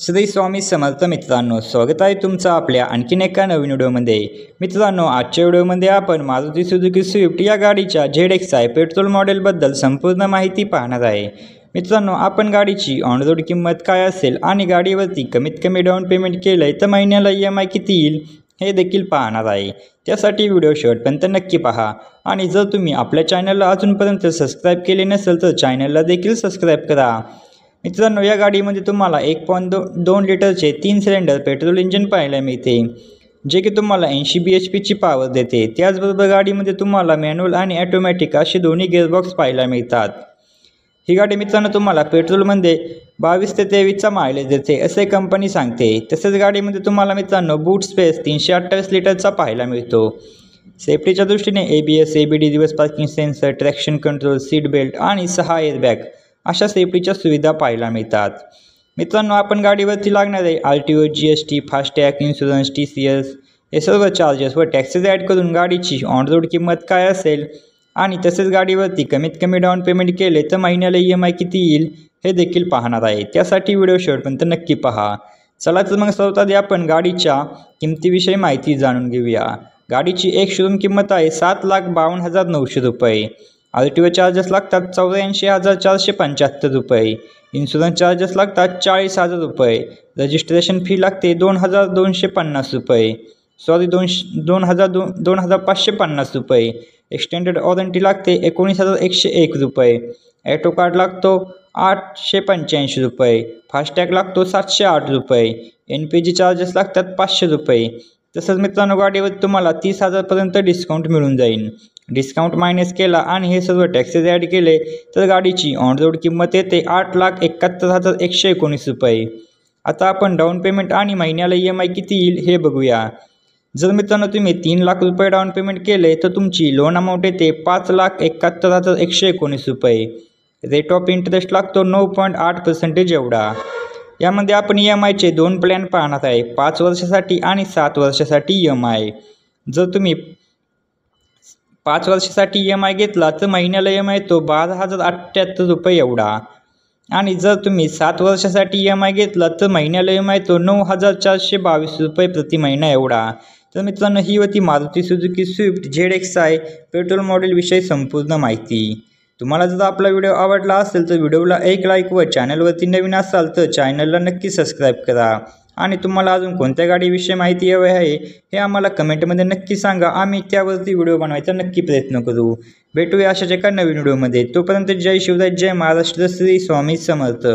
श्री स्वामी समर्थ मित्रांनो, स्वागत आहे तुमचं आपल्या आणखीन एका नवीन व्हिडिओमध्ये। मित्रांनो, आजच्या व्हिडिओमध्ये आपण मारुती सुझुकी स्विफ्ट या गाडीच्या ZXi पेट्रोल मॉडेलबद्दल संपूर्ण माहिती पाहणार आहे। मित्रांनो, आपण गाडीची ऑन रोड किंमत काय असेल आणि गाडीवरती कमीत कमी डाऊन पेमेंट केलंय तर महिन्याला EMI किती येईल हे देखील पाहणार आहे। त्यासाठी व्हिडिओ शेवटपर्यंत नक्की पहा आणि जर तुम्ही आपल्या चॅनलला अजूनपर्यंत सबस्क्राईब केले नसेल तर चॅनलला देखील सबस्क्राईब करा। मित्रांनो, या गाडीमध्ये तुम्हाला 1.2 लिटरचे 3 सिलेंडर पेट्रोल इंजिन पाहायला मिळते, जे की तुम्हाला 80 bhpची पॉवर देते। त्याचबरोबर गाडीमध्ये तुम्हाला मॅन्युअल आणि ऑटोमॅटिक असे दोन्ही गिअरबॉक्स पाहायला मिळतात। ही गाडी मित्रांनो तुम्हाला पेट्रोलमध्ये 22 ते 23चा मायलेज देते असे कंपनी सांगते। तसेच गाडीमध्ये तुम्हाला मित्रांनो बूट स्पेस 328 लिटरचा पाहायला मिळतो। सेफ्टीच्या दृष्टीने ABS, ABD, reverse parking sensor, traction control, seat belt आणि 6 एअरबॅग अशा सेफ्टीच्या सुविधा पाहायला मिळतात। मित्रांनो, आपण गाडीवरती लागणारे RTO, GST, FASTag, insurance, TCS हे सर्व चार्जेस व टॅक्सेस ॲड करून गाडीची ऑन रोड किंमत काय असेल आणि तसेच गाडीवरती कमीत कमी डाऊन पेमेंट केले तर महिन्याला EMI किती येईल हे देखील पाहणार आहे। त्यासाठी व्हिडिओ शेवटपर्यंत नक्की पहा। चला तर मग सर्वात आधी आपण गाडीच्या किमतीविषयी माहिती जाणून घेऊया। गाडीची एक शोरूम किंमत आहे 7,52,900 रुपये। RTO चार्जेस लागतात 84,475 रुपये। इन्शुरन्स चार्जेस लागतात 40,000 रुपये। रजिस्ट्रेशन फी लागते 2,250 रुपये, 2,550 रुपये। एक्सटेंडेड वॉरंटी लागते 19,101 रुपये। ॲटो कार्ड लागतो 885 रुपये। फास्टॅग लागतो 708 रुपये। NPG चार्जेस लागतात 500 रुपये। तसंच मित्रांनो, गाडीवर तुम्हाला 30,000पर्यंत डिस्काउंट मिळून जाईल। डिस्काउंट मायनस केला आणि हे सर्व टॅक्सेस ॲड केले तर गाडीची ऑन रोड किंमत येते 8,71,119 रुपये। आता आपण डाऊन पेमेंट आणि महिन्याला EMI किती येईल हे बघूया। जर मित्रांनो तुम्ही 3 लाख रुपये डाऊन पेमेंट केले तर तुमची लोन अमाऊंट येते 5,71,119 रुपये। रेट ऑफ इंटरेस्ट लागतो 9.8% एवढा। यामध्ये आपण EMIचे 2 प्लॅन पाहणार आहे, 5 वर्षासाठी आणि 7 वर्षासाठी EMI। जर तुम्ही 5 वर्षासाठी EMI घेतला तर महिन्याला EMI येतो 12,078 रुपये एवढा आणि जर तुम्ही 7 वर्षासाठी EMI घेतला तर महिन्याला EMI येतो 9,422 रुपये प्रति महिना एवढा। तर मित्रांनो, ही होती Maruti Suzuki Swift ZXi petrol मॉडेलविषयी संपूर्ण माहिती। तुम्हाला जर आपला व्हिडिओ आवडला असेल तर व्हिडिओला एक लाईक व चॅनलवरती नवीन असाल तर चॅनलला नक्की सबस्क्राईब करा आणि तुम्हाला अजून कोणत्या गाडीविषयी माहिती हवी आहे हे आम्हाला कमेंटमध्ये नक्की सांगा। आम्ही त्यावरती व्हिडिओ बनवायचा नक्की प्रयत्न करू। भेटूया अशाच एका नवीन व्हिडिओमध्ये। तोपर्यंत जय शिवराय, जय महाराष्ट्र, श्री स्वामी समर्थ।